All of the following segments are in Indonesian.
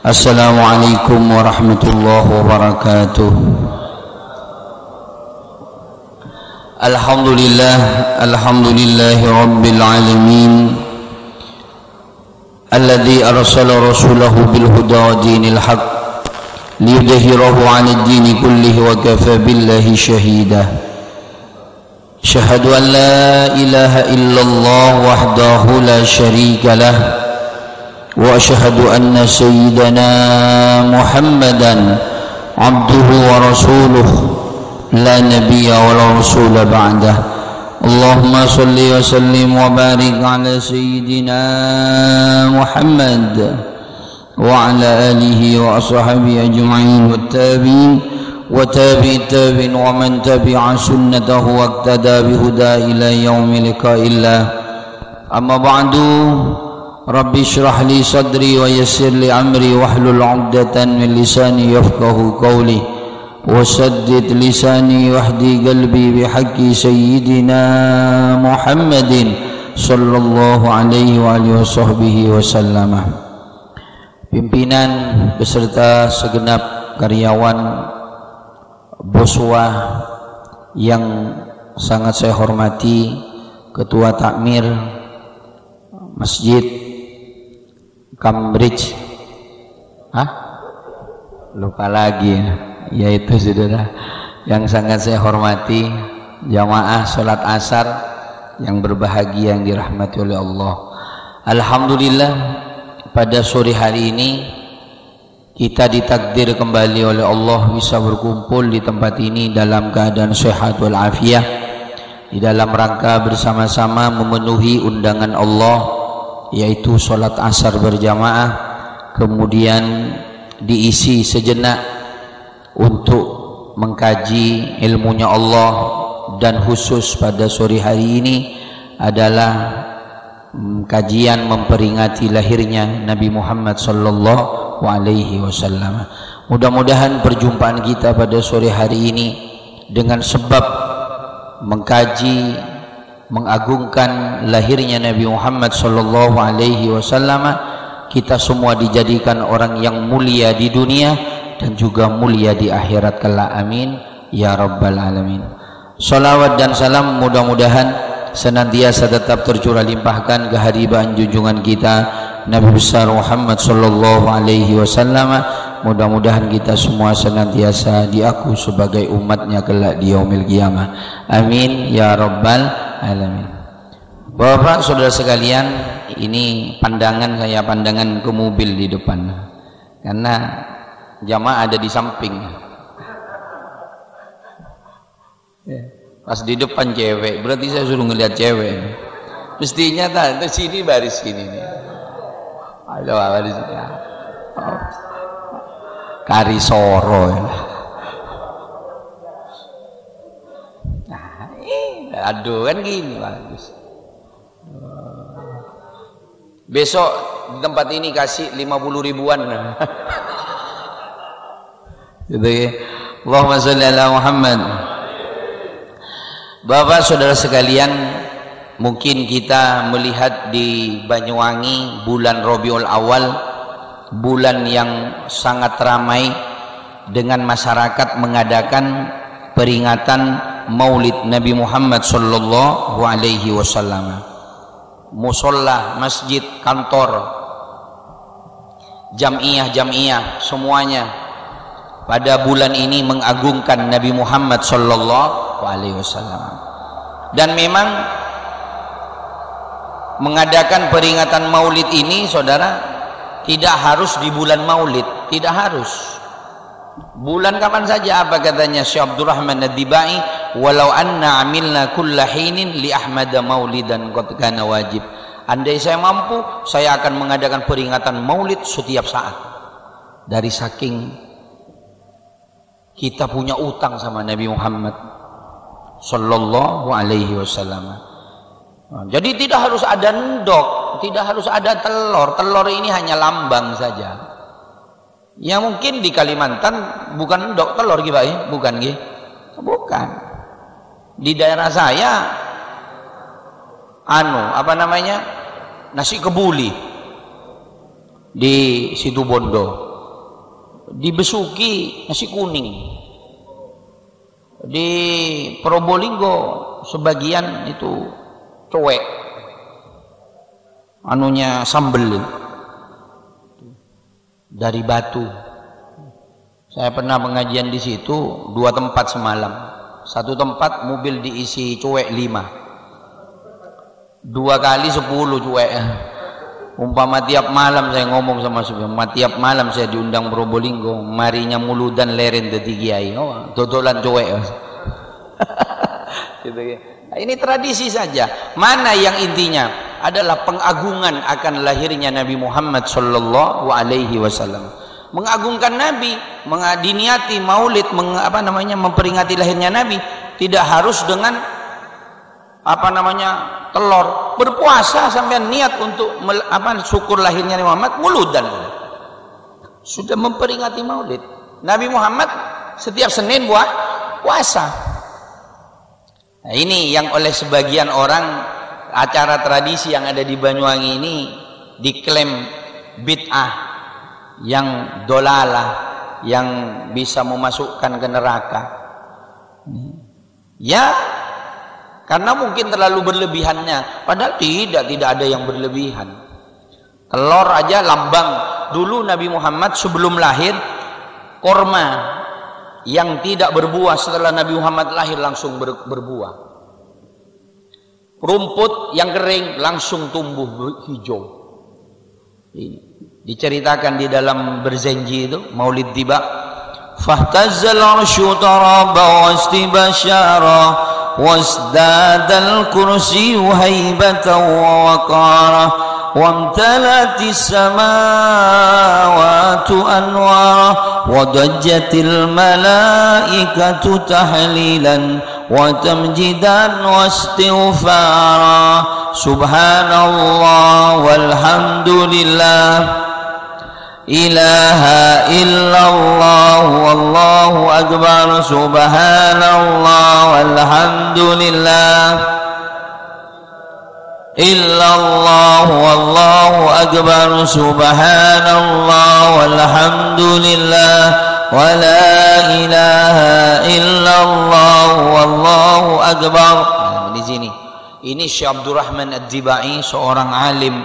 Assalamualaikum warahmatullahi wabarakatuh. Alhamdulillahi rabbil alamin, alladzi arsala rasulahu bil huda wa dinil haqq liyudhhirahu 'alad dini kullihi wa kafa billahi shahida. Asyhadu an la ilaha illallah wahdahu la syarika lah wa asyhadu anna sayyidana Muhammadan abduhu wa rasuluh la nabiyya wa la rasula ba'dah. Allahumma salli wa sallim wa barik ala sayyidina Muhammad wa ala alihi wa ashabihi ajma'in wa tabi'in wa tabi'it tabi'in wa man tabi'a sunnatahu wa iqtada bihuda ila yaumil liqa'illah. Amma ba'du. Rabbi shrah li sadri wa yassir li amri wahlul 'uqdatan min lisani yafqahu qawli wa saddid lisani wahdi qalbi bihaqqi sayyidina Muhammadin sallallahu alaihi wa alihi washabbihi wasallama. Pimpinan beserta segenap karyawan Boswa yang sangat saya hormati, Ketua Takmir Masjid Cambridge, lupa lagi, yaitu saudara yang sangat saya hormati, jamaah sholat asar yang berbahagia yang dirahmati oleh Allah. Alhamdulillah, pada sore hari ini kita ditakdir kembali oleh Allah bisa berkumpul di tempat ini dalam keadaan sehat walafiat, di dalam rangka bersama-sama memenuhi undangan Allah, yaitu sholat asar berjamaah, kemudian diisi sejenak untuk mengkaji ilmunya Allah, dan khusus pada sore hari ini adalah kajian memperingati lahirnya Nabi Muhammad sallallahu alaihi wasallam. Mudah-mudahan perjumpaan kita pada sore hari ini dengan sebab mengkaji, mengagungkan lahirnya Nabi Muhammad sallallahu alaihi wasallam, kita semua dijadikan orang yang mulia di dunia dan juga mulia di akhirat kelak. Amin ya rabbal alamin. Salawat dan salam mudah-mudahan senantiasa tetap tercurah limpahkan kehadiran junjungan kita Nabi besar Muhammad sallallahu alaihi wasallam. Mudah-mudahan kita semua senantiasa diaku sebagai umatnya kelak di yaumil qiyamah. Amin ya rabbal alamin. Bapak saudara sekalian, ini pandangan saya, pandangan ke mobil di depan, karena jamaah ada di samping. Pas di depan cewek, berarti saya suruh ngelihat cewek. Mestinya tak, sini baris gini nih. Aduh, baris. Karisoro ya. Aduh, kan gini bagus. Besok di tempat ini kasih 50 ribuan. Gitu ya. Allahumma sholli ala Muhammad. Bapak saudara sekalian, mungkin kita melihat di Banyuwangi bulan Rabiul Awal, bulan yang sangat ramai dengan masyarakat mengadakan peringatan Maulid Nabi Muhammad sallallahu alaihi wasallam. Musolla, masjid, kantor, jamiah semuanya pada bulan ini mengagungkan Nabi Muhammad sallallahu alaihi wasallam. Dan memang mengadakan peringatan Maulid ini, saudara, tidak harus di bulan Maulid, tidak harus. Bulan kapan saja, apa katanya Syekh Abdurrahman Ad-Dibai, walau anna amilna kulla hinin li Ahmad maulidan qad kana wajib. Andai saya mampu, saya akan mengadakan peringatan Maulid setiap saat. Dari saking kita punya utang sama Nabi Muhammad sallallahu alaihi wasallam. Jadi tidak harus ada endok, tidak harus ada telur. Telur ini hanya lambang saja. Ya mungkin di Kalimantan bukan endok telur gitu, bukan gitu. Bukan. Di daerah saya apa namanya? Nasi kebuli di Situbondo. di Besuki nasi kuning, di Probolinggo sebagian itu cuek, anunya sambel dari batu. Saya pernah pengajian di situ 2 tempat semalam. Satu tempat mobil diisi cuek 5, 2 kali 10 cuek. Umpama tiap malam saya ngomong sama supir, tiap malam saya diundang Probolinggo, marinya muludan leren dadi kiai, dodolan cuek. Gitu ya. Nah, ini tradisi saja. Mana yang intinya adalah pengagungan akan lahirnya Nabi Muhammad sallallahu alaihi wasallam. Mengagungkan Nabi, diniati maulid, memperingati lahirnya Nabi tidak harus dengan telur. Berpuasa sampai niat untuk syukur lahirnya Nabi Muhammad, muludan sudah memperingati maulid. Nabi Muhammad setiap Senin puasa. Nah, ini yang oleh sebagian orang acara tradisi yang ada di Banyuwangi ini diklaim bid'ah, yang dolalah, yang bisa memasukkan ke neraka. Ya, karena mungkin terlalu berlebihannya. Padahal tidak ada yang berlebihan. Telur aja lambang. Dulu Nabi Muhammad sebelum lahir, korma yang tidak berbuah setelah Nabi Muhammad lahir langsung berbuah. Rumput yang kering langsung tumbuh hijau. Ini diceritakan di dalam berjanji itu Maulid tiba, fahtazzal arsyu taraba wastibashara wasdadal kursiyyu haibatan wa waqara wamtalatis samawati anwara wadajjatil malaikatu tahlilan wa tamjidan wastighfara subhanallah walhamdulillah ilaha illallah wallahu akbar subhanallah walhamdulillah illallah wallahu akbar subhanallah walhamdulillah wa la ilaha illallah wallahu akbar. Nah, di sini ini Syekh Abdurrahman Ad-Dibai, seorang alim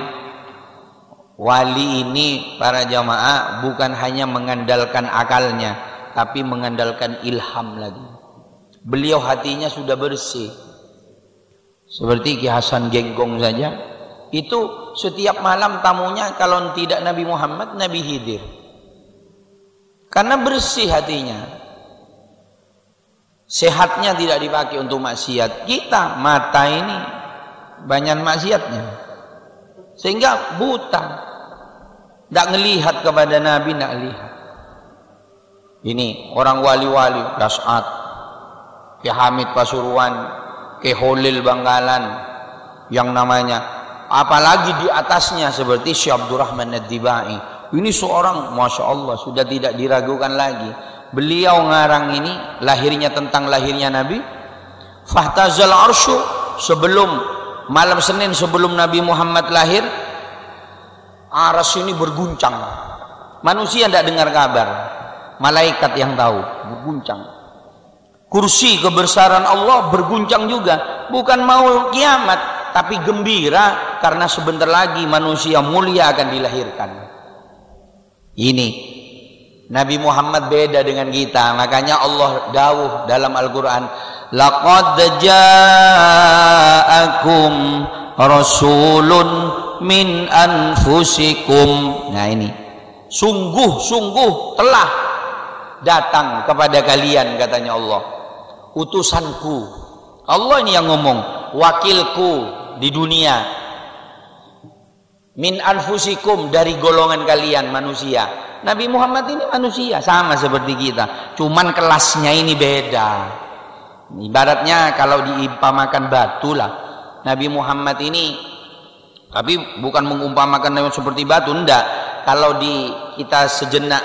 wali. Ini para jamaah bukan hanya mengandalkan akalnya, tapi mengandalkan ilham lagi. Beliau hatinya sudah bersih. Seperti Ki Hasan Genggong saja, itu setiap malam tamunya kalau tidak Nabi Muhammad, Nabi Khidir. Karena bersih hatinya. Sehatnya tidak dipakai untuk maksiat. Kita mata ini banyak maksiatnya, sehingga buta, tidak ngelihat kepada Nabi, tidak lihat. Ini orang wali-wali, Ras'ad, Ki Hamid Pasuruan, Ki Holil Bangkalan, yang namanya, apalagi di atasnya seperti Syekh Abdurrahman Ad-Dibai. Ini seorang, Masya Allah, sudah tidak diragukan lagi. Beliau ngarang ini, lahirnya tentang lahirnya Nabi. Fahtazal arsyu, sebelum malam Senin sebelum Nabi Muhammad lahir, aras ini berguncang. Manusia tidak dengar kabar, malaikat yang tahu, berguncang. Kursi kebesaran Allah berguncang juga. Bukan mau kiamat, tapi gembira karena sebentar lagi manusia mulia akan dilahirkan. Ini Nabi Muhammad beda dengan kita. Makanya Allah dawuh dalam Al-Quran, laqad ja'akum rasulun min anfusikum. Nah ini, sungguh telah datang kepada kalian, katanya Allah, utusanku. Allah ini yang ngomong, wakilku di dunia. Min anfusikum, dari golongan kalian manusia. Nabi Muhammad ini manusia sama seperti kita, cuman kelasnya ini beda. Ibaratnya kalau diumpamakan batu lah, Nabi Muhammad ini, tapi bukan mengumpamakan seperti batu, enggak. Kalau kita sejenak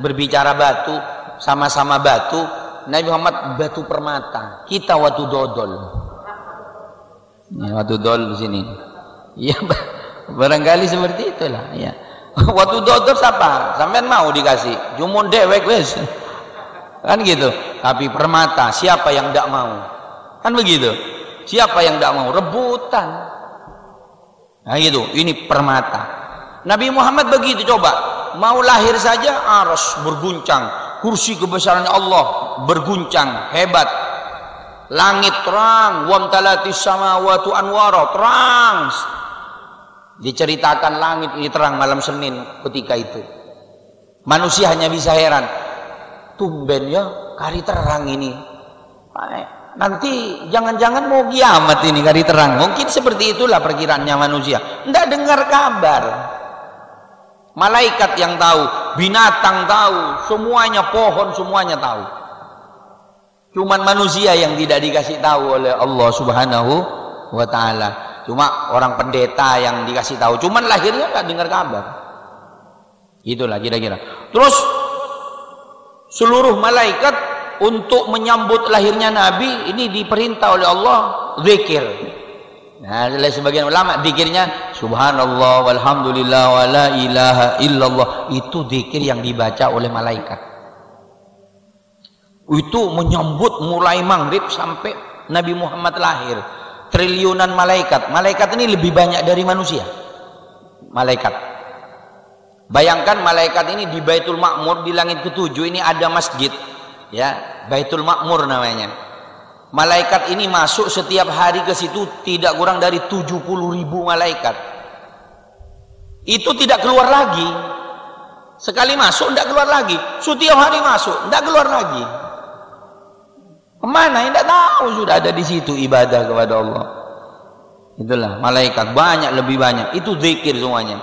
berbicara batu, sama-sama batu, Nabi Muhammad batu permata, kita watu dodol. Ya, watu dodol di sini. Ya, barangkali seperti itulah. Ya. Waktu dokter siapa? Sampean mau dikasih? Cuma dewek wes. Kan gitu. Tapi permata, siapa yang tidak mau? Kan begitu. Siapa yang tidak mau? Rebutan. Nah gitu. Ini permata. Nabi Muhammad begitu, coba. Mau lahir saja arsy berguncang, kursi kebesaran Allah berguncang, hebat. Langit terang, wamtalatis samawati anwara, terang. Diceritakan langit ini terang malam Senin ketika itu. Manusia hanya bisa heran. Tumben ya kari terang ini. Nanti jangan-jangan mau kiamat ini kari terang. Mungkin seperti itulah perkiraannya manusia. Tidak dengar kabar. Malaikat yang tahu, binatang tahu, semuanya, pohon semuanya tahu. Cuman manusia yang tidak dikasih tahu oleh Allah Subhanahu wa ta'ala. Cuma orang pendeta yang dikasih tahu, cuman lahirnya nggak dengar kabar. Itulah kira-kira. Terus seluruh malaikat untuk menyambut lahirnya Nabi ini diperintah oleh Allah zikir. Nah, oleh sebagian ulama zikirnya subhanallah walhamdulillah wala ilaha illallah, itu zikir yang dibaca oleh malaikat. Itu menyambut mulai maghrib sampai Nabi Muhammad lahir. Triliunan malaikat. Malaikat ini lebih banyak dari manusia. Malaikat. Bayangkan malaikat ini di Baitul Ma'mur, di langit ke-7 ini ada masjid, ya, Baitul Ma'mur namanya. Malaikat ini masuk setiap hari ke situ tidak kurang dari 70.000 malaikat. Itu tidak keluar lagi. Sekali masuk tidak keluar lagi. Setiap hari masuk tidak keluar lagi. Kemana? Tidak tahu, sudah ada di situ ibadah kepada Allah. Itulah malaikat banyak, lebih banyak. Itu zikir semuanya.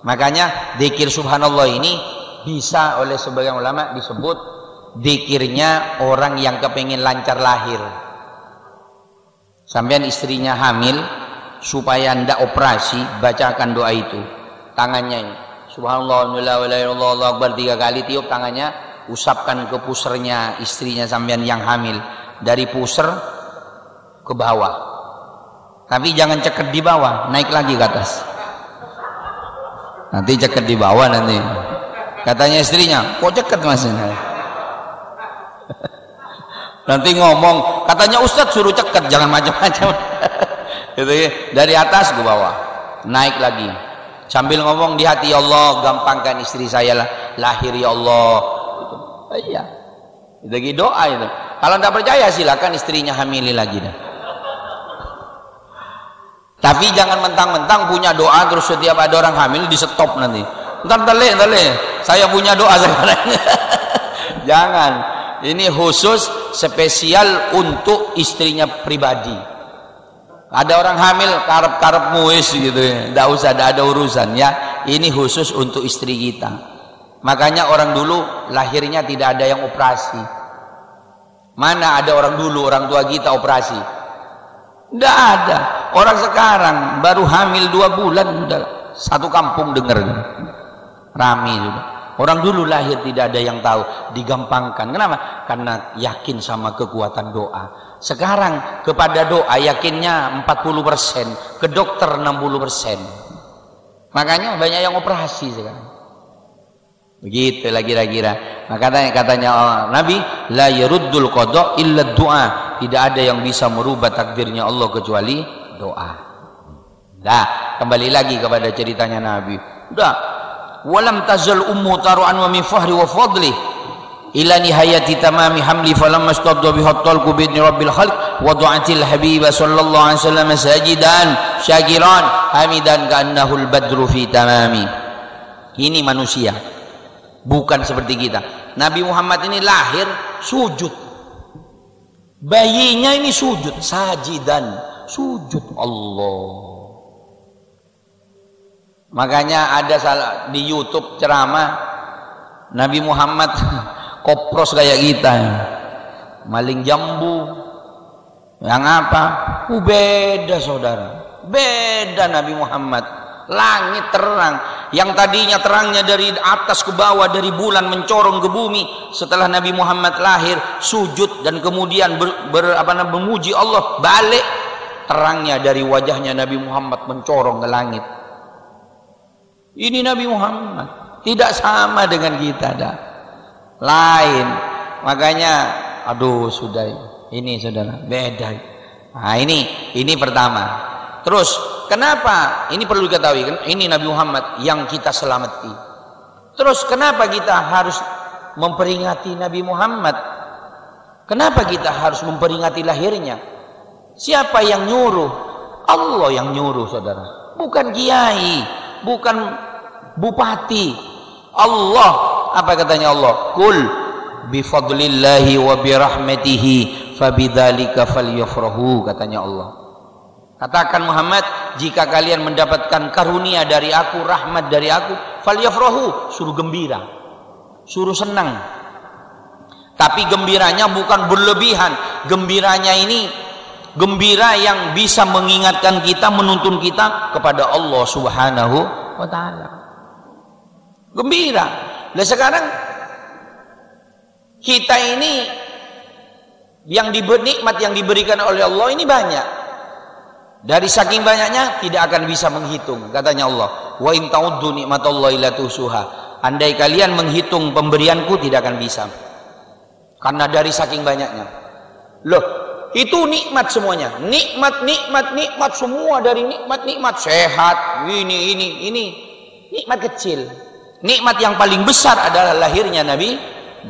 Makanya zikir subhanallah ini bisa oleh sebagian ulama disebut zikirnya orang yang kepingin lancar lahir. Sampean istrinya hamil, supaya ndak operasi, bacakan doa itu. Tangannya ini subhanallah walhamdulillah wala ilaha illallah Allahu akbar 3 kali, tiup tangannya, usapkan ke pusernya istrinya sampean yang hamil, dari puser ke bawah. Tapi jangan ceket di bawah, naik lagi ke atas. Nanti ceket di bawah nanti. Katanya istrinya, kok ceket mas? Nanti ngomong, katanya Ustadz suruh ceket, jangan macam-macam. Gitu ya. Dari atas ke bawah, naik lagi. Sambil ngomong di hati, ya Allah gampangkan istri saya lahir ya Allah. Iya, itu doa itu. Kalau tidak percaya silakan istrinya hamili lagi dah. Tapi jangan mentang-mentang punya doa terus setiap ada orang hamil di stop nanti. Ntar saya punya doa sekarang. Jangan. Ini khusus spesial untuk istrinya pribadi. Ada orang hamil karep-karep muis gitu ya. Tidak usah ada urusan ya. Ini khusus untuk istri kita. Makanya orang dulu lahirnya tidak ada yang operasi. Mana ada orang dulu, orang tua kita operasi? Tidak ada. Orang sekarang baru hamil 2 bulan sudah satu kampung dengar, rame sudah. Orang dulu lahir tidak ada yang tahu, digampangkan. Kenapa? Karena yakin sama kekuatan doa. Sekarang kepada doa yakinnya 40%, ke dokter 60%. Makanya banyak yang operasi sekarang. Begitulah kira-kira. Maka katanya Nabi, la yaruddul qada illa du'a. Tidak ada yang bisa merubah takdirnya Allah kecuali doa. Dah, kembali lagi kepada ceritanya Nabi. Udah, walam tazal ummu taru'an wa min fahri wa fadli ila nihayati tamami hamli falamma istadda biha talqu bi idni rabbil khalq wa du'atil habiba sallallahu alaihi wasallam sajidan syakiran hamidan ka'annahu al-badru fi tamami. Ini manusia, bukan seperti kita. Nabi Muhammad ini lahir sujud, bayinya ini sujud, sajidan, sujud Allah. Makanya ada salah di YouTube ceramah Nabi Muhammad kopros kayak kita, maling jambu, yang apa? Beda saudara, beda Nabi Muhammad. Langit terang, yang tadinya terangnya dari atas ke bawah, dari bulan mencorong ke bumi. Setelah Nabi Muhammad lahir, sujud dan kemudian memuji Allah, balik terangnya dari wajahnya Nabi Muhammad mencorong ke langit. Ini Nabi Muhammad tidak sama dengan kita dah. Lain. Makanya aduh sudah ini saudara beda. Nah ini pertama. Terus kenapa? Ini perlu diketahui kan? Ini Nabi Muhammad yang kita selamati. Terus kenapa kita harus memperingati Nabi Muhammad? Kenapa kita harus memperingati lahirnya? Siapa yang nyuruh? Allah yang nyuruh saudara. Bukan kiai, bukan bupati. Allah, apa katanya Allah? Qul bifadlillahi wa birahmatihi fabidzalika falyafrahu, katanya Allah. Katakan Muhammad, jika kalian mendapatkan karunia dari aku, rahmat dari aku, falyafrahu, suruh gembira, suruh senang. Tapi gembiranya bukan berlebihan. Gembiranya ini gembira yang bisa mengingatkan kita, menuntun kita kepada Allah Subhanahu wa ta'ala. Gembira. Nah sekarang kita ini yang nikmat yang diberikan oleh Allah ini banyak. Dari saking banyaknya tidak akan bisa menghitung. Katanya Allah, wa in ta'uddu nikmatallahi la tuhsuha. Andai kalian menghitung pemberianku tidak akan bisa. Karena dari saking banyaknya. Loh, itu nikmat semuanya. Nikmat semua dari nikmat. Sehat, ini. Nikmat kecil. Nikmat yang paling besar adalah lahirnya Nabi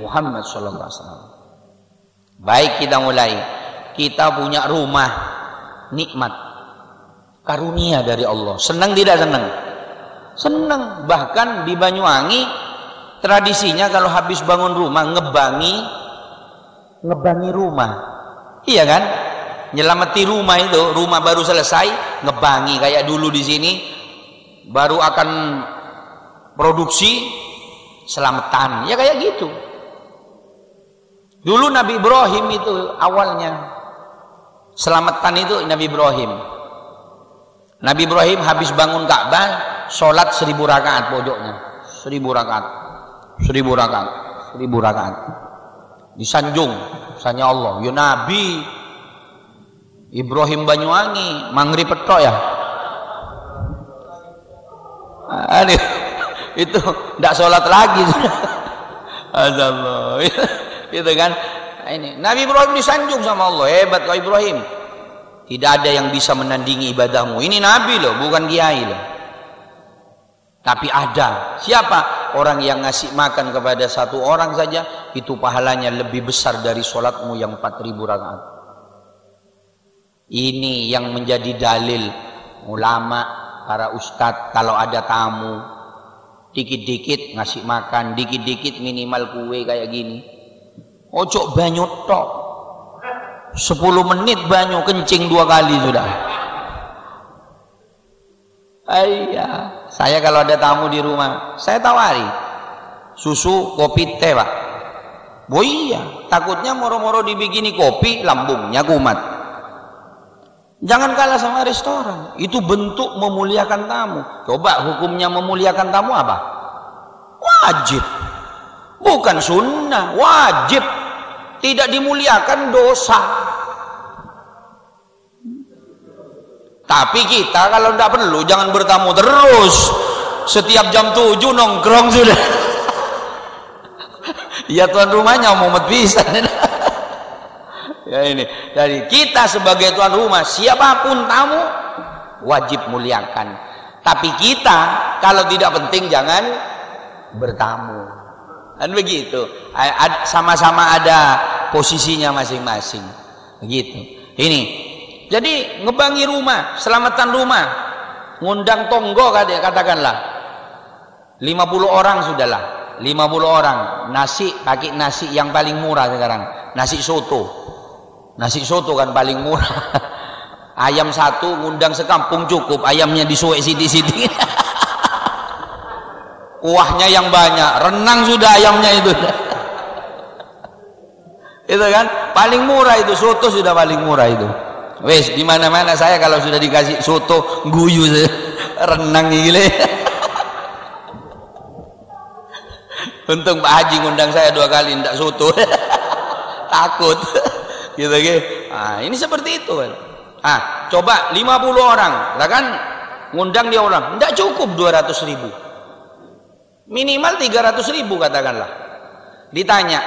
Muhammad SAW. Baik, kita mulai. Kita punya rumah, nikmat, karunia dari Allah. Senang tidak senang? Senang. Bahkan di Banyuwangi tradisinya kalau habis bangun rumah ngebangi rumah. Iya kan? Nyelamati rumah itu, rumah baru selesai ngebangi kayak dulu di sini baru akan produksi selamatan. Ya kayak gitu. Dulu Nabi Ibrahim itu awalnya selamatan itu Nabi Ibrahim. Nabi Ibrahim habis bangun Ka'bah, sholat 1000 rakaat pojoknya. 1000 rakaat. Disanjung misalnya Allah, ya Nabi Ibrahim Banyuwangi Mangri Petok ya. Aduh, itu tidak sholat lagi. Allah. Itu kan. Ini Nabi Ibrahim disanjung sama Allah, hebat kau Ibrahim. Tidak ada yang bisa menandingi ibadahmu. Ini Nabi loh, bukan kiai loh. Tapi ada. Siapa? Orang yang ngasih makan kepada satu orang saja, itu pahalanya lebih besar dari sholatmu yang 4000 rakaat. Ini yang menjadi dalil ulama, para ustadz, kalau ada tamu, dikit-dikit ngasih makan, dikit-dikit minimal kue kayak gini. Ojo banyu tok. 10 menit banyu kencing 2 kali sudah. Iya, saya kalau ada tamu di rumah, saya tawari susu, kopi, teh, Pak. Oh iya, takutnya moro-moro dibikini kopi, lambungnya kumat. Jangan kalah sama restoran. Itu bentuk memuliakan tamu. Coba hukumnya memuliakan tamu apa? Wajib. Bukan sunnah, wajib. Tidak dimuliakan dosa. Tapi kita kalau tidak perlu jangan bertamu terus. Setiap jam 7 nongkrong sudah. Ya tuan rumahnya mau pisan. Ya ini. Dari kita sebagai tuan rumah, siapapun tamu wajib muliakan. Tapi kita kalau tidak penting jangan bertamu. Dan begitu. Sama-sama ada posisinya masing-masing. Begitu. Ini. Jadi ngebangi rumah, selamatan rumah, ngundang tonggo katakanlah 50 orang sudahlah, 50 orang, nasi pakai nasi yang paling murah sekarang, nasi soto kan paling murah. Ayam satu ngundang sekampung cukup, ayamnya disuwek siti-siti. Kuahnya yang banyak, renang sudah ayamnya itu. Itu kan paling murah itu, soto sudah paling murah itu. Wes di mana-mana saya kalau sudah dikasih soto guyu saya renang gile. Untung Pak Haji ngundang saya 2 kali ndak soto. Takut. Gitu. Nah, ini seperti itu kan. Coba 50 orang, lah kan ngundang dia orang, ndak cukup 200.000. Minimal 300.000 katakanlah. Ditanya,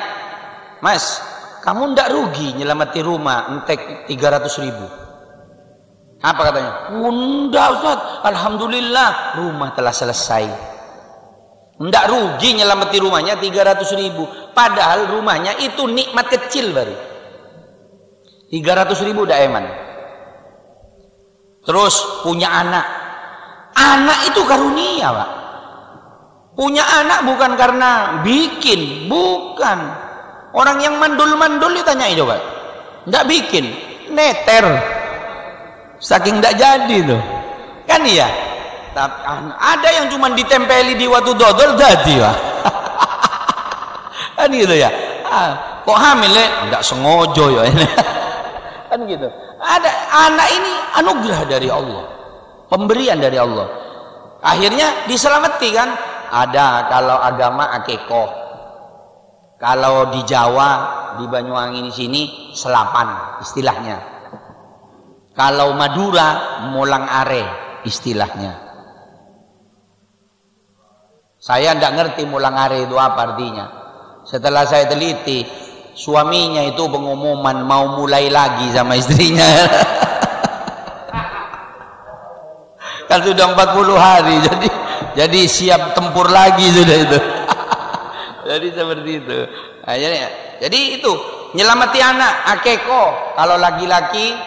Mas, kamu ndak rugi nyelamati rumah entek 300.000? Apa katanya? Ndak Ustaz, alhamdulillah rumah telah selesai. Ndak rugi nyelamati rumahnya 300.000, padahal rumahnya itu nikmat kecil baru. 300.000 udah eman. Terus punya anak. Anak itu karunia, Pak. Punya anak bukan karena bikin, bukan. Orang yang mandul-mandul ditanyai coba. Nggak bikin, neter. Saking nggak jadi tuh. Kan iya? Ada yang cuma ditempeli di waktu dodol jadi, Pak. Kan gitu ya. Kok hamil ya? Nggak sengojo ya. Kan gitu. Ada anak ini anugerah dari Allah. Pemberian dari Allah. Akhirnya diselamati kan? Ada kalau agama akikoh, kalau di Jawa di Banyuwangi di sini selapan istilahnya, kalau Madura molang are istilahnya. Saya tidak ngerti molang are itu apa artinya. Setelah saya teliti, suaminya itu pengumuman mau mulai lagi sama istrinya. Kan sudah 40 hari jadi siap tempur lagi sudah itu. Jadi seperti itu. Nah, jadi itu nyelamati anak akeko. Kalau laki-laki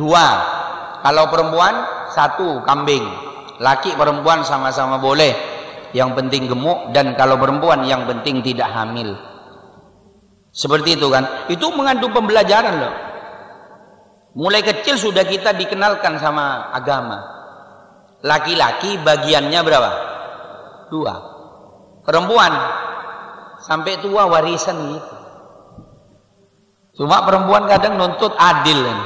2, kalau perempuan 1 kambing. Laki perempuan sama-sama boleh. Yang penting gemuk, dan kalau perempuan yang penting tidak hamil. Seperti itu kan. Itu mengandung pembelajaran loh. Mulai kecil sudah kita dikenalkan sama agama. Laki-laki bagiannya berapa? 2. Perempuan sampai tua warisan gitu. Cuma perempuan kadang nuntut adil kan.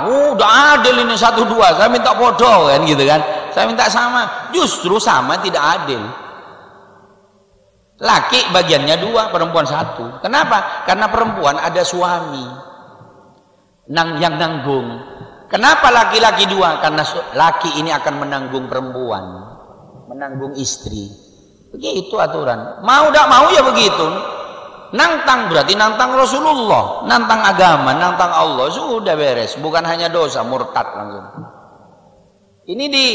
Udah adil ini 1-2, saya minta bodoh kan gitu kan. Saya minta sama, justru sama tidak adil. Laki bagiannya 2, perempuan 1. Kenapa? Karena perempuan ada suami yang nanggung. Kenapa laki-laki 2? Karena laki ini akan menanggung perempuan, menanggung istri. Begitu aturan. Mau tidak mau ya begitu. Nantang berarti nantang Rasulullah, nantang agama, nantang Allah. Sudah beres. Bukan hanya dosa, murtad langsung. Ini di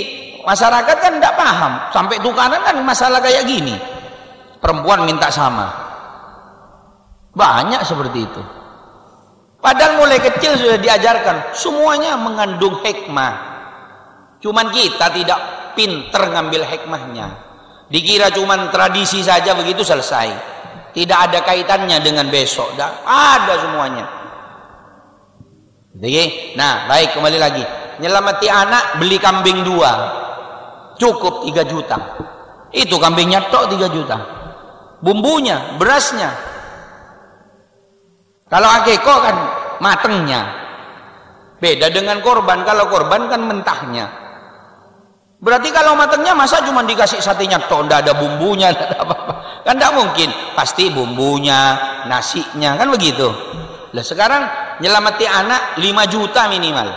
masyarakat kan tidak paham. Sampai tukaran kan masalah kayak gini. Perempuan minta sama. Banyak seperti itu. Padahal mulai kecil sudah diajarkan, semuanya mengandung hikmah. Cuman kita tidak pinter ngambil hikmahnya. Dikira cuman tradisi saja begitu selesai. Tidak ada kaitannya dengan besok. Ada semuanya. Nah, baik, kembali lagi. Nyelamati anak, beli kambing 2. Cukup 3 juta. Itu kambingnya tok 3 juta. Bumbunya, berasnya. Kalau akikoh kan matengnya. Beda dengan korban. Kalau korban kan mentahnya. Berarti kalau matengnya masa cuma dikasih satenya tok, tidak ada bumbunya, tidak ada apa-apa. Kan tidak mungkin. Pasti bumbunya, nasinya, kan begitu. Lah sekarang nyelamati anak 5 juta minimal.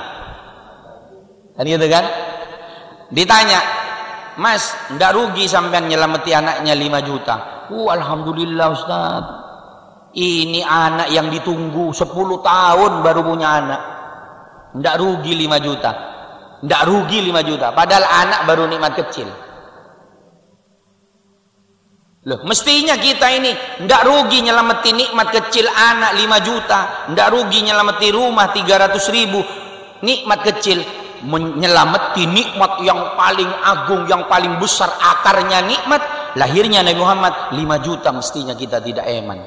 Kan gitu kan? Ditanya, Mas, tidak rugi sampai nyelamati anaknya 5 juta. Alhamdulillah Ustaz. Ini anak yang ditunggu 10 tahun baru punya anak. Tidak rugi 5 juta. Tidak rugi 5 juta. Padahal anak baru nikmat kecil. Loh, mestinya kita ini tidak rugi nyelamati nikmat kecil anak 5 juta. Tidak rugi nyelamati rumah 300.000. Nikmat kecil. Menyelamati nikmat yang paling agung, yang paling besar akarnya nikmat. Lahirnya Nabi Muhammad 5 juta mestinya kita tidak eman.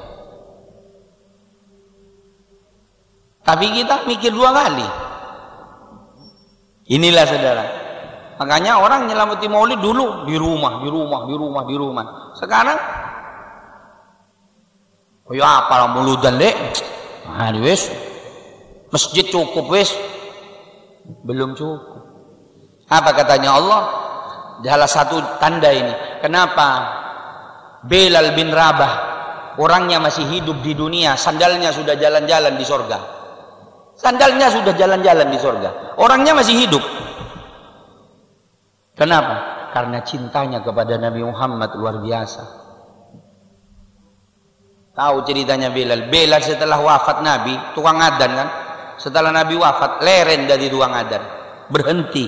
Tapi kita mikir 2 kali. Inilah saudara. Makanya orang nyelamati maulid dulu di rumah. Sekarang, ya apa mauludan dek? Wes, masjid cukup wes. Belum cukup. Apa katanya Allah? Salah satu tanda ini. Kenapa Bilal bin Rabah, orangnya masih hidup di dunia, sandalnya sudah jalan-jalan di sorga. Sandalnya sudah jalan-jalan di sorga. Orangnya masih hidup. Kenapa? Karena cintanya kepada Nabi Muhammad luar biasa. Tahu ceritanya Bilal? Bilal setelah wafat Nabi, tukang adzan kan? Setelah Nabi wafat, leren dari tukang adzan, berhenti.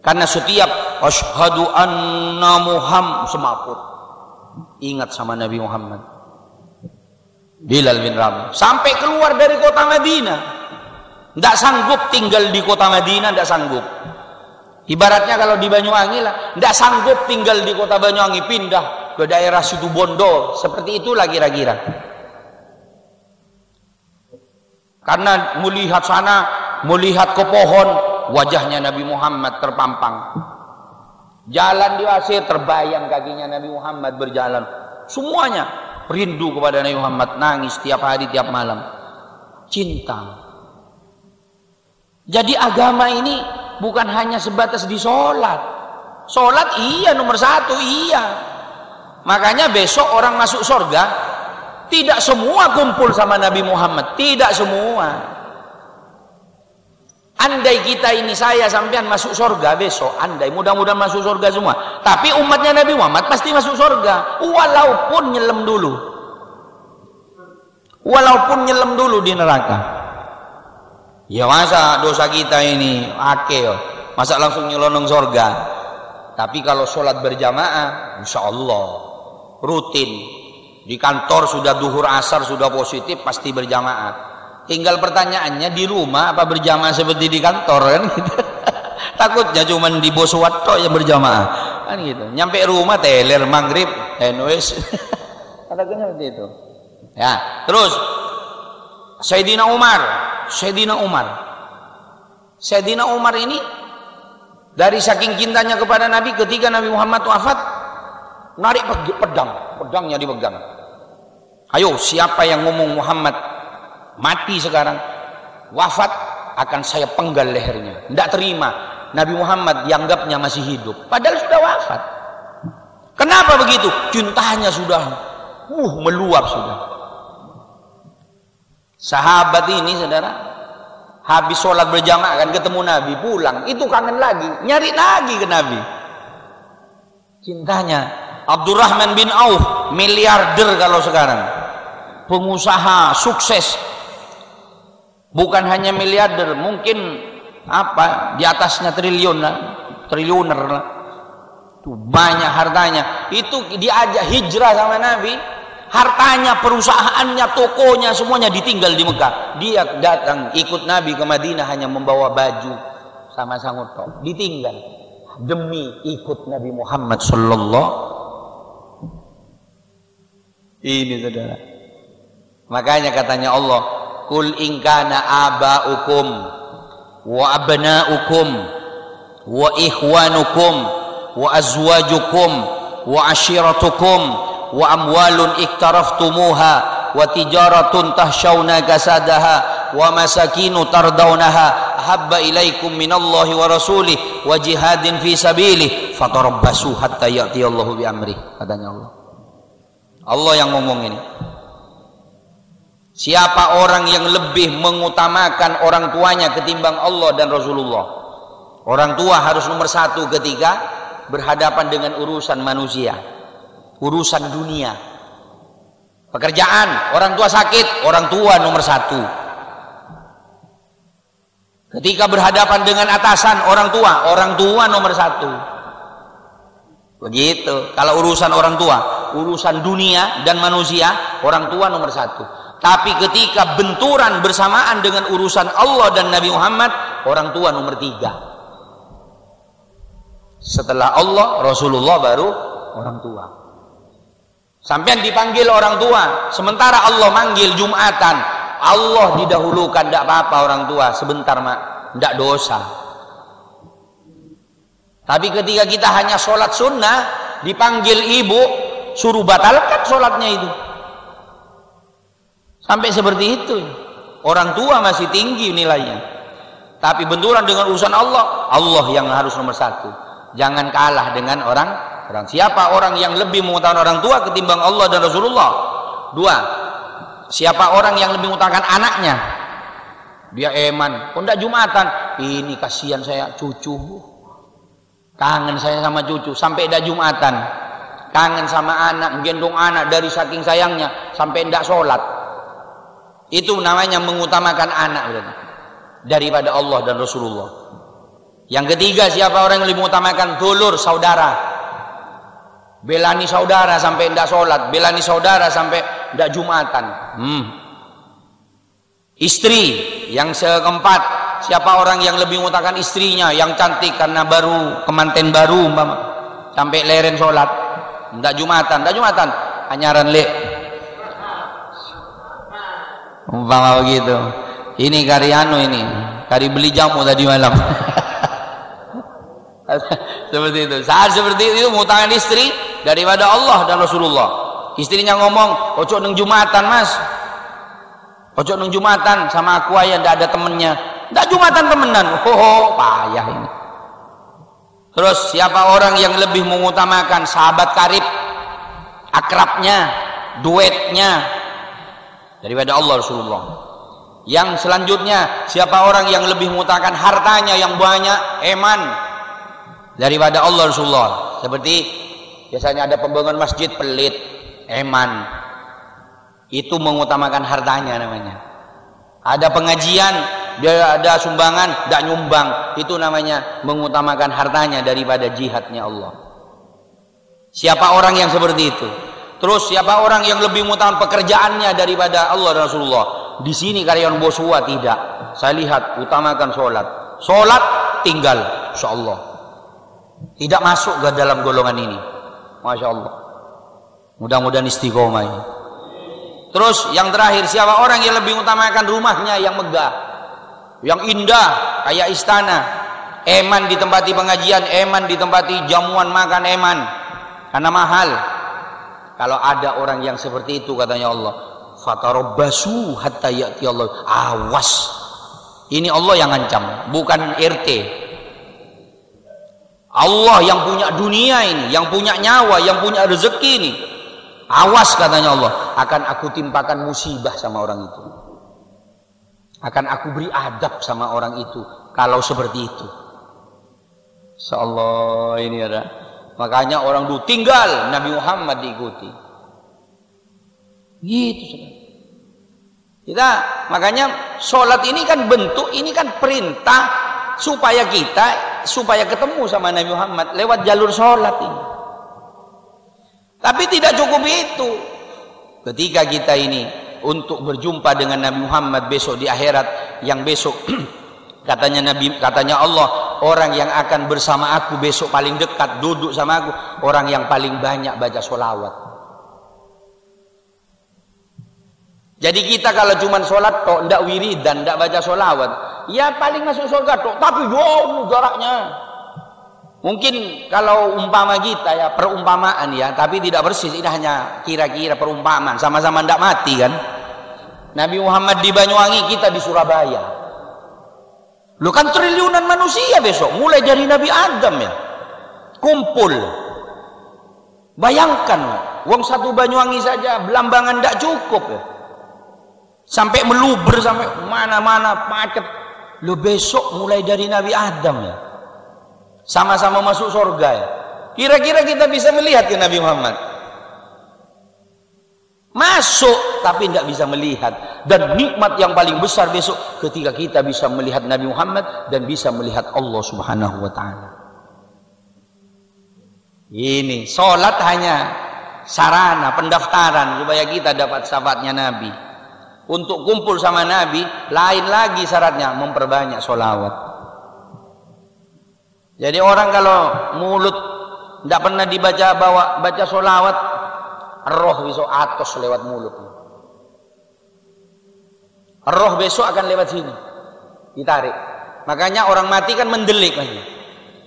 Karena setiap asyhadu anna Muhammad semaput ingat sama Nabi Muhammad. Bilal bin Rabah sampai keluar dari kota Madinah, tidak sanggup tinggal di kota Madinah, tidak sanggup. Ibaratnya kalau di Banyuwangi lah, tidak sanggup tinggal di kota Banyuwangi, pindah ke daerah Situ Bondo, seperti itulah kira-kira. Karena melihat sana, melihat ke pohon, wajahnya Nabi Muhammad terpampang. Jalan di pasir, terbayang kakinya Nabi Muhammad berjalan. Semuanya rindu kepada Nabi Muhammad, nangis tiap hari, tiap malam. Cinta. Jadi agama ini bukan hanya sebatas di sholat. Sholat iya nomor satu, iya. Makanya besok orang masuk surga, tidak semua kumpul sama Nabi Muhammad, tidak semua. Andai kita ini, saya sampean masuk surga besok, andai mudah-mudahan masuk surga semua, tapi umatnya Nabi Muhammad pasti masuk surga, walaupun nyelam dulu, walaupun nyelam dulu di neraka. Ya masa dosa kita ini akeh, masa langsung nyelonong surga? Tapi kalau sholat berjamaah, insya Allah rutin. Di kantor sudah duhur asar sudah positif, pasti berjamaah. Tinggal pertanyaannya, di rumah apa berjamaah seperti di kantor kan gitu. Takutnya cuma di Boswato yang berjamaah kan gitu. Nyampe rumah teler maghrib NOS. Takutnya seperti itu. Ya, terus Sayyidina Umar ini dari saking cintanya kepada Nabi, ketika Nabi Muhammad wafat, narik pedangnya dipegang. Ayo, siapa yang ngomong Muhammad mati sekarang, wafat, akan saya penggal lehernya. Tidak terima Nabi Muhammad dianggapnya masih hidup, padahal sudah wafat. Kenapa begitu? Cintanya sudah meluap sudah. Sahabat ini saudara, habis sholat berjamaah kan ketemu Nabi, pulang itu kangen lagi, nyari lagi ke Nabi. Cintanya. Abdurrahman bin Auf, miliarder kalau sekarang, pengusaha sukses, bukan hanya miliarder, mungkin apa di atasnya triliuner lah. Tuh banyak hartanya. Itu diajak hijrah sama Nabi, hartanya, perusahaannya, tokonya, semuanya ditinggal di Mekah. Dia datang ikut Nabi ke Madinah hanya membawa baju sama sangut tok, ditinggal demi ikut Nabi Muhammad sallallahu. Ini saudara. Makanya katanya Allah, "Qul in kana aba'ukum wa abna'ukum wa ikhwanukum wa azwajukum wa ashiratukum wa amwalun iktaraftumuha wa tijaratun tahshawna kasadaha wa masakinu tardawnaha ahabba ilaikum minallahi wa rasulih wa jihadin fi sabilih fatarabbasu hatta ya'tiyallahu bi amrih." Katanya Allah yang ngomong ini. Siapa orang yang lebih mengutamakan orang tuanya ketimbang Allah dan Rasulullah? Orang tua harus nomor satu ketika berhadapan dengan urusan manusia, urusan dunia. Pekerjaan, orang tua sakit, orang tua nomor satu. Ketika berhadapan dengan atasan, orang tua nomor satu. Begitu. Kalau urusan orang tua, urusan dunia dan manusia, orang tua nomor satu. Tapi ketika benturan bersamaan dengan urusan Allah dan Nabi Muhammad, orang tua nomor tiga. Setelah Allah, Rasulullah, baru orang tua. Sampai dipanggil orang tua, sementara Allah manggil Jumatan. Allah didahulukan, tidak apa-apa orang tua, sebentar mak, tidak dosa. Tapi ketika kita hanya sholat sunnah, dipanggil ibu, suruh batalkan sholatnya itu. Sampai seperti itu. Orang tua masih tinggi nilainya. Tapi benturan dengan urusan Allah, Allah yang harus nomor satu. Jangan kalah dengan orang. Siapa orang yang lebih mengutamakan orang tua ketimbang Allah dan Rasulullah? Dua. Siapa orang yang lebih mengutamakan anaknya? Dia eman. Kok tidak Jumatan? Ini kasihan saya cucu. Kangen saya sama cucu sampai ndak Jumatan. Kangen sama anak, gendong anak dari saking sayangnya sampai ndak sholat. Itu namanya mengutamakan anak berarti daripada Allah dan Rasulullah. Yang ketiga, siapa orang yang lebih mengutamakan dulur, saudara. Belani saudara sampai ndak sholat, belani saudara sampai ndak Jumatan. Istri yang keempat, siapa orang yang lebih mengutamakan istrinya yang cantik karena baru kemanten baru umpama, sampai leren sholat, ndak Jumatan, anyaran lek umpama begitu. Ini karyano ini, kari beli jamu tadi malam. Seperti itu. Saat seperti itu mengutamakan istri daripada Allah dan Rasulullah. Istrinya ngomong, ojo neng Jumatan mas, ojo neng Jumatan sama aku aja, ndak ada temennya, ndak Jumatan temenan. Payah ini. Terus siapa orang yang lebih mengutamakan sahabat karib, akrabnya, duetnya daripada Allah Rasulullah. Yang selanjutnya, siapa orang yang lebih mengutamakan hartanya yang banyak, eman daripada Allah Rasulullah. Seperti biasanya ada pembangunan masjid pelit, eman, itu mengutamakan hartanya namanya. Ada pengajian, dia ada sumbangan, tidak nyumbang, itu namanya mengutamakan hartanya daripada jihadnya Allah. Siapa orang yang seperti itu? Terus siapa orang yang lebih mengutamakan pekerjaannya daripada Allah dan Rasulullah? Di sini karyawan Bosua tidak. Saya lihat utamakan sholat. Sholat tinggal, insya Allah. Tidak masuk ke dalam golongan ini. Masya Allah. Mudah-mudahan istiqomah ini. Terus yang terakhir, siapa orang yang lebih utamakan rumahnya yang megah, yang indah, kayak istana, eman ditempati pengajian, eman ditempati jamuan makan, eman, karena mahal. Kalau ada orang yang seperti itu, katanya Allah, fatarabbasu hatta ya'ti Allah. Awas, ini Allah yang ngancam, bukan RT. Allah yang punya dunia ini, yang punya nyawa, yang punya rezeki ini. Awas, katanya Allah, akan aku timpakan musibah sama orang itu. Akan aku beri adab sama orang itu kalau seperti itu. Insyaallah ini ada. Makanya orang dulu tinggal Nabi Muhammad diikuti. Gitu sudah. Kita makanya sholat ini kan bentuk, ini kan perintah supaya ketemu sama Nabi Muhammad lewat jalur sholat ini. Tapi tidak cukup itu. Ketika kita ini untuk berjumpa dengan Nabi Muhammad besok di akhirat, yang besok katanya Allah, orang yang akan bersama aku besok paling dekat duduk sama aku, orang yang paling banyak baca sholawat. Jadi kita kalau cuma sholat tok, ndak wiridan, ndak baca sholawat, ya paling masuk surga tok, tapi jauh jaraknya. Mungkin kalau umpama kita ya, perumpamaan ya, tapi tidak persis, ini hanya kira-kira perumpamaan, sama-sama ndak mati kan. Nabi Muhammad di Banyuwangi, kita di Surabaya. Lu kan triliunan manusia besok, mulai dari Nabi Adam ya, kumpul. Bayangkan, wong satu Banyuwangi saja, Belambangan ndak cukup ya. Sampai meluber, sampai mana-mana macet. Lu besok mulai dari Nabi Adam ya. Sama-sama masuk surga ya. Kira-kira kita bisa melihat ke Nabi Muhammad? Masuk tapi tidak bisa melihat. Dan nikmat yang paling besar besok ketika kita bisa melihat Nabi Muhammad dan bisa melihat Allah Subhanahu wa ta'ala. Ini sholat hanya sarana pendaftaran supaya kita dapat syafaatnya Nabi. Untuk kumpul sama Nabi lain lagi syaratnya, memperbanyak sholawat. Jadi orang kalau mulut tidak pernah baca sholawat, roh besok atos lewat mulut. Roh besok akan lewat sini, ditarik. Makanya orang mati kan mendelik lagi.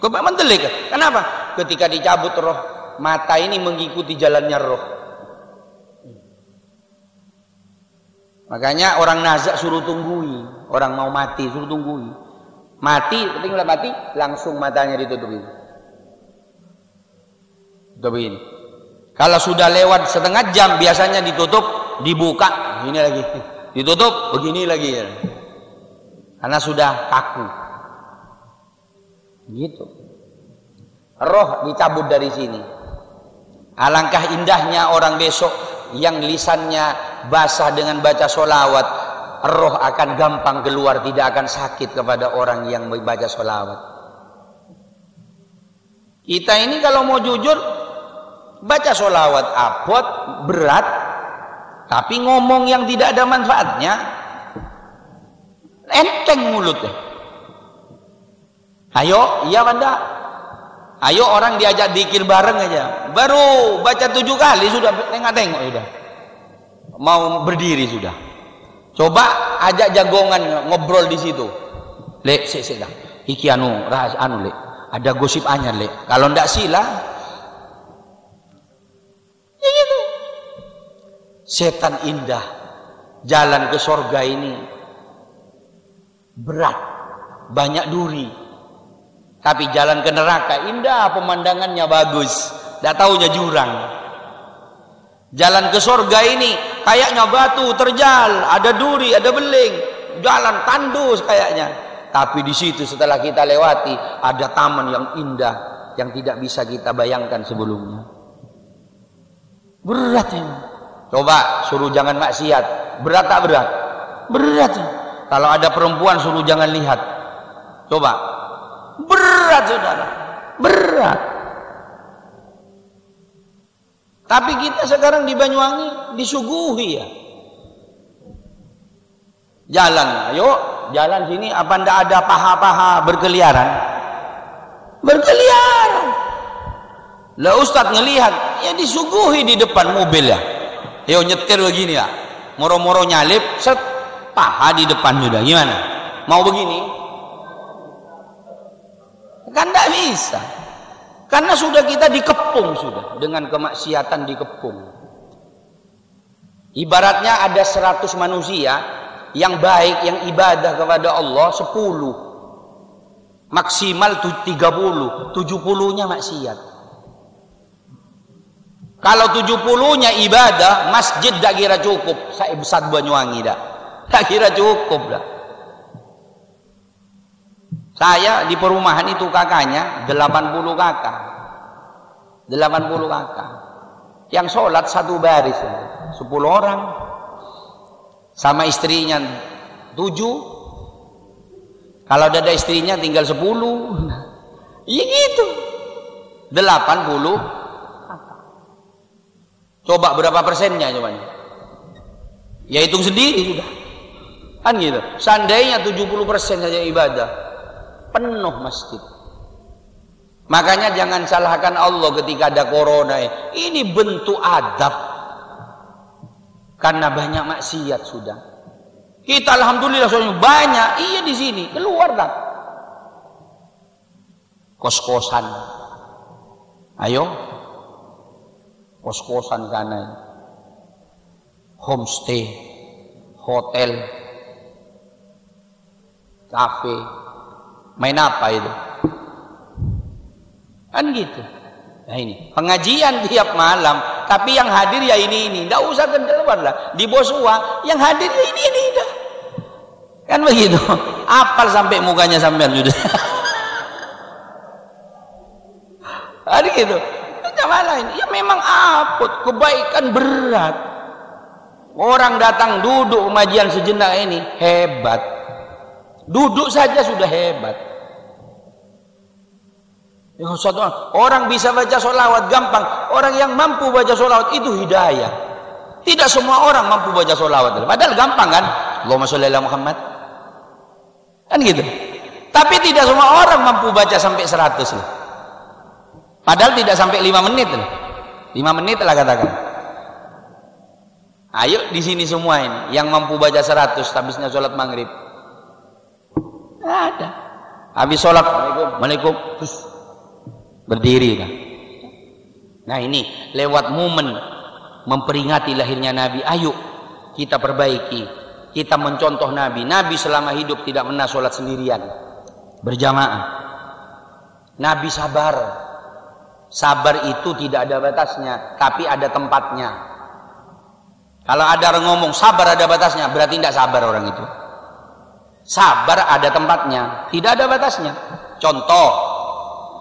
Mendelik. Kenapa? Ketika dicabut roh, mata ini mengikuti jalannya roh. Makanya orang nazak suruh tunggui, orang mau mati suruh tunggui. Mati, ketika mati langsung matanya ditutup ini. Tutup ini. Kalau sudah lewat setengah jam biasanya ditutup, dibuka, ini lagi. Ditutup, begini lagi ya. Karena sudah kaku. Gitu. roh dicabut dari sini. Alangkah indahnya orang besok yang lisannya basah dengan baca sholawat, roh akan gampang keluar, tidak akan sakit kepada orang yang membaca sholawat. Kita ini kalau mau jujur, baca sholawat abot, berat, tapi ngomong yang tidak ada manfaatnya, enteng mulutnya. Ayo, iya benda. Ayo orang diajak dikir bareng aja, baru baca 7 kali sudah tengok-tengok sudah, mau berdiri sudah. Coba ajak jagongan ngobrol di situ, lek sik-sik dah. Iki anu rahasia anu lek, ada gosip anyar lek. Kalau ndak sila, ya gitu. Setan indah, jalan ke sorga ini berat, banyak duri. Tapi jalan ke neraka indah, pemandangannya bagus, tidak taunya jurang. Jalan ke sorga ini kayaknya batu terjal, ada duri, ada beling, jalan tandus kayaknya. Tapi di situ setelah kita lewati ada taman yang indah yang tidak bisa kita bayangkan sebelumnya. Berat ini. Coba suruh jangan maksiat, berat tak berat? Berat. Kalau ada perempuan suruh jangan lihat, coba. Berat saudara, berat. Tapi kita sekarang di Banyuwangi disuguhi ya. Jalan, ayo jalan sini apa ndak ada paha-paha berkeliaran? Berkeliaran. Lah Ustadz ngelihat, ya disuguhi di depan mobil ya. Yo nyetir begini ya, moro-moro nyalip, set paha di depan sudah. Gimana? Mau begini? Kan tidak bisa, karena sudah kita dikepung sudah dengan kemaksiatan dikepung. Ibaratnya ada 100 manusia yang baik, yang ibadah kepada Allah 10, maksimal 30, 70-nya maksiat. Kalau 70-nya ibadah, masjid tak kira cukup. Saya besar Banyuwangi tak kira cukup dah. Saya di perumahan itu kakaknya 80 kakak. 80 kakak. Yang sholat satu baris 10 orang. Sama istrinya 7. Kalau ada istrinya tinggal 10. Iya gitu. 80. Coba berapa persennya coba. Ya hitung sendiri sudah. Kan gitu. Seandainya 70% saja ibadah, penuh masjid. Makanya jangan salahkan Allah ketika ada corona. Ini bentuk adab, karena banyak maksiat sudah. Kita alhamdulillah soalnya banyak. Iya di sini keluar dah. Kos-kosan. Ayo, kos-kosan sana. Homestay, hotel, kafe. Main apa itu? Kan gitu. Nah ini pengajian tiap malam, tapi yang hadir ya ini. Nggak usah keluar lah. Di Bosua yang hadir ya ini dah. Kan begitu. Apal sampai mukanya sampean sudah. Ada gitu. Macam lain. Ya memang apot, kebaikan berat. Orang datang duduk pengajian sejenak ini hebat. Duduk saja sudah hebat. Orang bisa baca sholawat gampang. Orang yang mampu baca sholawat itu hidayah. Tidak semua orang mampu baca sholawat. Padahal gampang kan? Allahumma sholli ala Muhammad. Kan gitu. Tapi tidak semua orang mampu baca sampai 100 lah. Padahal tidak sampai 5 menit lah. 5 menit lah katakan. Ayo di sini semua ini yang mampu baca 100 habisnya sholat maghrib. Ada. Habis sholat, Waalaikumsalam, terus berdiri kan. Nah ini lewat momen memperingati lahirnya Nabi. Ayo kita perbaiki, kita mencontoh Nabi. Nabi selama hidup tidak pernah sholat sendirian, berjamaah. Nabi sabar. Sabar itu tidak ada batasnya, tapi ada tempatnya. Kalau ada orang ngomong sabar ada batasnya, berarti tidak sabar orang itu. Sabar ada tempatnya, tidak ada batasnya. Contoh,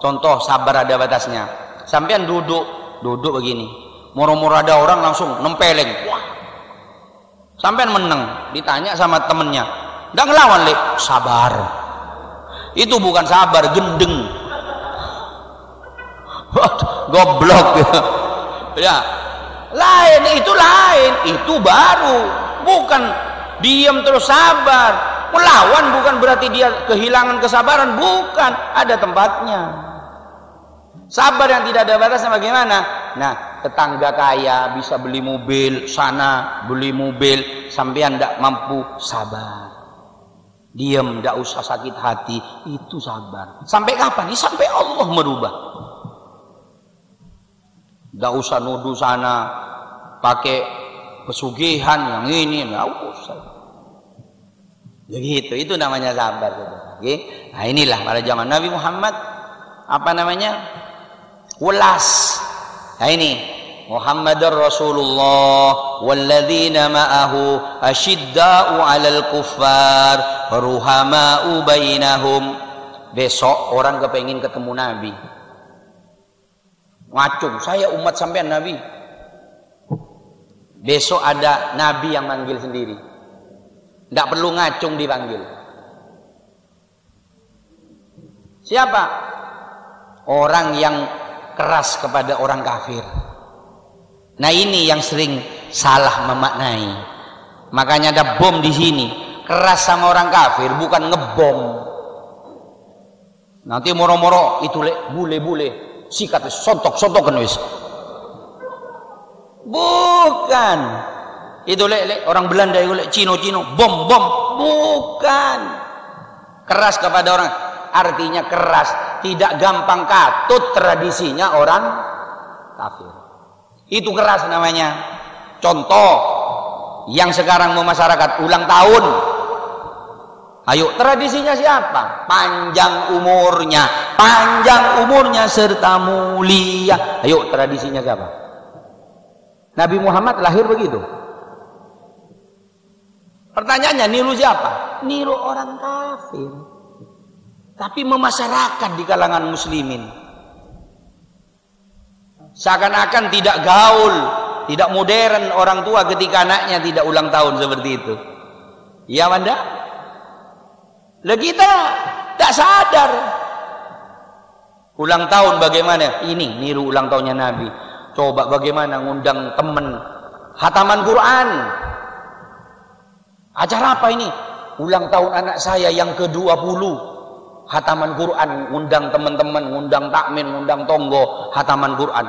contoh sabar ada batasnya. Sampean duduk begini, moro-moro ada orang langsung nempeleng, wah, sampean menang, ditanya sama temennya, nggak ngelawan, sabar. Itu bukan sabar, gendeng. Goblok ya. Lain, itu baru, bukan diam terus sabar. Melawan bukan berarti dia kehilangan kesabaran, bukan, ada tempatnya. Sabar yang tidak ada batasnya bagaimana? Nah, tetangga kaya bisa beli mobil sana, beli mobil, sampean tidak mampu, sabar. Diam, tidak usah sakit hati, itu sabar. Sampai kapan? Sampai Allah merubah. Tidak usah nuduh sana pakai pesugihan yang ini, tidak usah. Begitu, itu namanya sabar. Oke? Nah, inilah pada zaman Nabi Muhammad, apa namanya? Welas. Nah ini Muhammadur Rasulullah walladzina ma'ahu asyidda'u 'alal kuffar ruhama'u bainahum. Besok orang kepengin ketemu Nabi, ngacung, saya umat sampean Nabi. Besok ada Nabi yang manggil sendiri, tidak perlu ngacung dipanggil. Siapa? Orang yang keras kepada orang kafir. Nah ini yang sering salah memaknai. Makanya ada bom di sini. Keras sama orang kafir bukan ngebom. Nanti moro-moro itu bule sikat sontok-sontokan wis. Bukan. Itu orang Belanda itu Cino-Cino, bom. Bukan. Keras kepada orang, artinya keras, tidak gampang katut tradisinya orang kafir. Itu keras namanya. Contoh yang sekarang mau masyarakat ulang tahun. Ayo, tradisinya siapa? Panjang umurnya serta mulia. Ayo, tradisinya siapa? Nabi Muhammad lahir begitu. Pertanyaannya, niru siapa? Niru orang kafir. Tapi memasyarakat di kalangan muslimin. Seakan-akan tidak gaul, tidak modern orang tua ketika anaknya tidak ulang tahun seperti itu. Iya, Wanda? Lah kita tak sadar. Ulang tahun bagaimana? Ini niru ulang tahunnya Nabi. Coba bagaimana ngundang temen khataman Quran. Acara apa ini? Ulang tahun anak saya yang ke-20. Khataman Quran, ngundang teman-teman, ngundang takmin, ngundang tonggo, khataman Quran.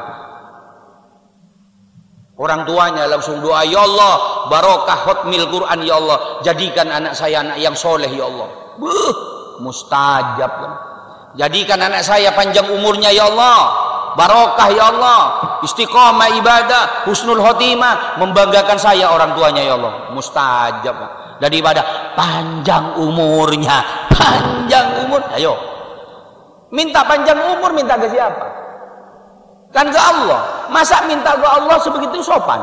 Orang tuanya langsung doa, ya Allah, barokah khutmil Quran, ya Allah, jadikan anak saya anak yang soleh, ya Allah. Mustajab kan? Jadikan anak saya panjang umurnya, ya Allah, barokah, ya Allah, istiqomah ibadah, husnul khotimah, membanggakan saya orang tuanya, ya Allah. Mustajab kan? Daripada panjang umurnya, ayo minta panjang umur, minta ke siapa? Kan ke Allah. Masa minta ke Allah sebegitu sopan?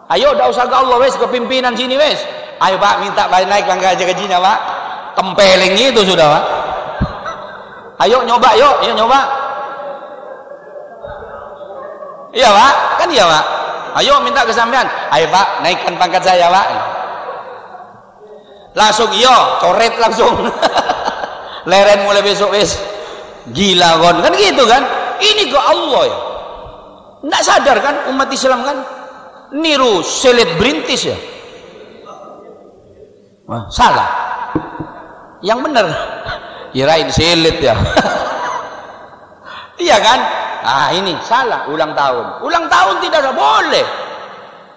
Ayo dah usah ke Allah wes, ke pimpinan sini wes. Ayo Pak, minta naik pangkat gajinya Pak. Tempeleng itu sudah Pak. Ayo nyoba, ayo nyoba. Iya Pak, kan iya Pak. Ayo minta ke sampean. Ayo Pak, naikkan pangkat saya Pak. Langsung iya, coret langsung. Leren mulai besok wes. Gila kan gitu kan? Ini ke Allah ya. Nggak sadar kan umat Islam kan? Niru selebritis ya. Wah, salah. Yang benar kirain seleb ya. Iya kan? Ah ini salah. Ulang tahun tidak boleh.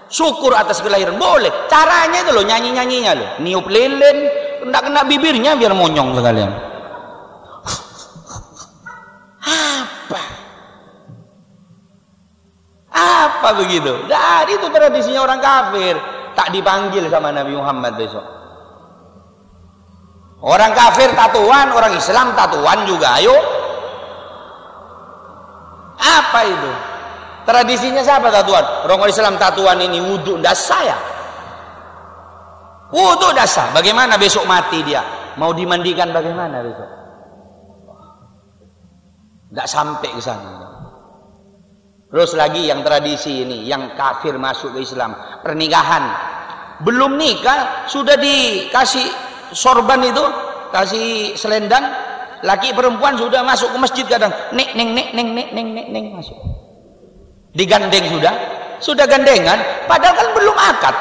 Syukur atas kelahiran boleh. Caranya itu loh, nyanyi-nyanyinya loh. Niup lilin, enggak kena bibirnya biar monyong sekalian. Apa begitu? Dari itu tradisinya orang kafir. Tak dipanggil sama Nabi Muhammad besok. Orang kafir tatuan, orang Islam tatuan juga. Ayo. Apa itu? Tradisinya siapa tatuan? Orang Islam tatuan ini wudhu dasar ya. Wudhu dasar. Bagaimana besok mati dia? Mau dimandikan bagaimana besok? Tidak sampai ke sana. Terus lagi yang tradisi ini, yang kafir masuk ke Islam, pernikahan. Belum nikah sudah dikasih sorban itu, kasih selendang, laki perempuan sudah masuk ke masjid kadang, neng masuk. Digandeng sudah gandengan, padahal kan belum akad.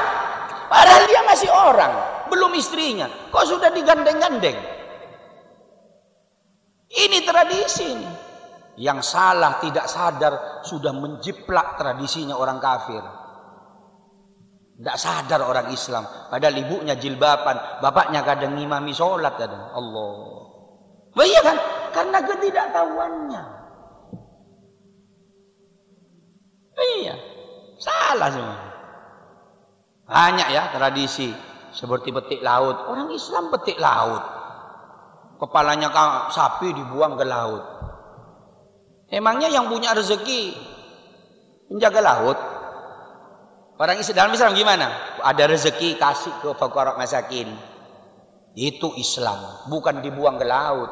Padahal dia masih orang, belum istrinya. Kok sudah digandeng-gandeng? Ini tradisi ini. Yang salah tidak sadar sudah menjiplak tradisinya orang kafir. Tidak sadar orang Islam. Padahal ibunya jilbaban, bapaknya kadang ngimami sholat kadang. Allah. Iya kan? Karena ketidaktahuannya. Iya. Salah semua. Banyak ya tradisi. Seperti petik laut. Orang Islam petik laut. Kepalanya sapi dibuang ke laut. Emangnya yang punya rezeki menjaga laut? Orang Islam dalam Islam gimana? Ada rezeki kasih ke fuqara masakin. Itu Islam, bukan dibuang ke laut.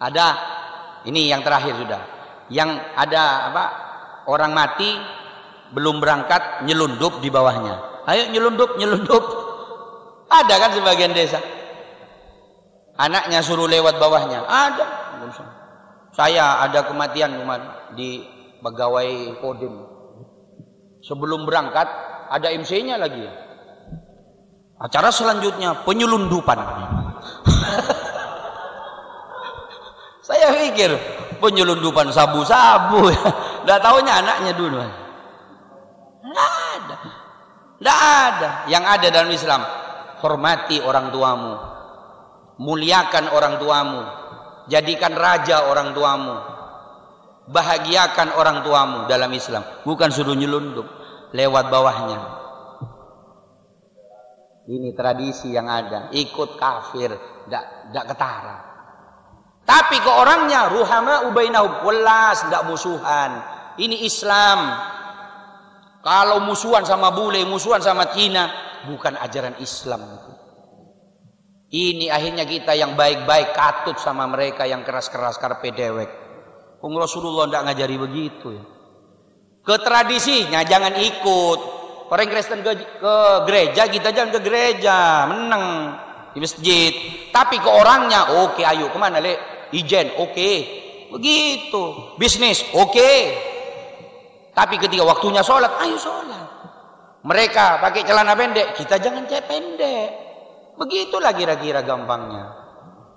Ada ini yang terakhir sudah. Yang ada apa? Orang mati belum berangkat nyelundup di bawahnya. Ayo nyelundup. Ada kan sebagian desa. Anaknya suruh lewat bawahnya. Ada. Saya ada kematian di pegawai Kodim. Sebelum berangkat ada MC-nya lagi. Acara selanjutnya penyelundupan. Saya pikir penyelundupan sabu-sabu. Nggak tahunya anaknya dulu. Nggak ada. Yang ada dalam Islam, hormati orang tuamu. Muliakan orang tuamu, jadikan raja orang tuamu, bahagiakan orang tuamu dalam Islam, bukan suruh nyelundup lewat bawahnya. Ini tradisi yang ada, ikut kafir, tidak ketara. Tapi ke orangnya ruhama ubainahum, welas, tidak musuhan. Ini Islam. Kalau musuhan sama bule, musuhan sama Cina, bukan ajaran Islam itu. Ini akhirnya kita yang baik-baik katut sama mereka yang keras-keras karpe dewek. Rasulullah tidak ngajari begitu ya. Ke tradisinya jangan ikut. Orang Kristen ke gereja, kita jangan ke gereja, menang di masjid. Tapi ke orangnya, oke, ayo kemana le? Ijen, oke, begitu. Bisnis, oke. Tapi ketika waktunya sholat, ayo sholat. Mereka pakai celana pendek, kita jangan pendek. Begitulah kira-kira gampangnya.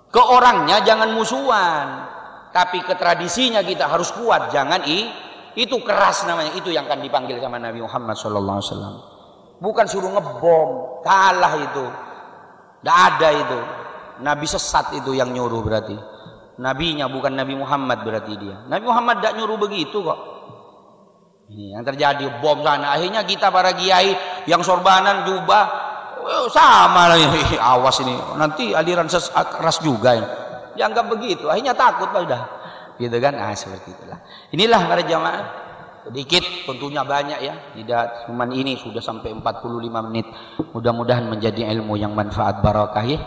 Ke orangnya jangan musuhan, tapi ke tradisinya kita harus kuat. Jangan itu keras namanya. Itu yang akan dipanggil sama Nabi Muhammad SAW. Bukan suruh ngebom, kalah itu. Tidak ada itu. Nabi sesat itu yang nyuruh berarti. Nabinya bukan Nabi Muhammad berarti dia. Nabi Muhammad tidak nyuruh begitu kok. Ini yang terjadi bom sana. Akhirnya kita para kiai yang sorbanan jubah. Sama lah ini, awas ini nanti aliran keras juga ya. Dianggap begitu, akhirnya takut pak udah, gitu kan? Seperti itulah. Inilah para jamaah, sedikit tentunya banyak ya, tidak cuma ini sudah sampai 45 menit. Mudah-mudahan menjadi ilmu yang manfaat barakah ya.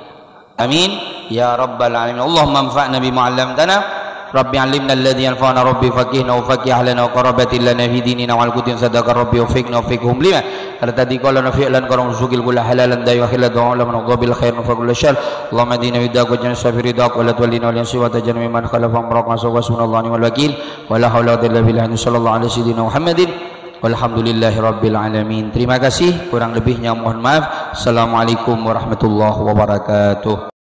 Amin ya rabbal alamin. Allahumma anfa'na bima 'allamtana. Rabbi 'allimna alladhi yanfa'una rabbi faqihna wa faqih lana wa qarabatin lana fi dinina wal qudin sadaqa rabbi wa fiqna wa fiqhum lima tadi qala fi'lan karam sugil kull halalan da'i wa khilad wa lam naqbil khair fa kull syar Allahumma dina widak wa janna safiridak wa la tuwallina wal yansi wa tajanna man khalafa amraka wa subhanallahi wal wakil wa la haula wa la quwwata illa billah sallallahu alaihi sayyidina Muhammadin walhamdulillahi rabbil alamin. Terima kasih, kurang lebihnya mohon maaf. Assalamualaikum warahmatullahi wabarakatuh.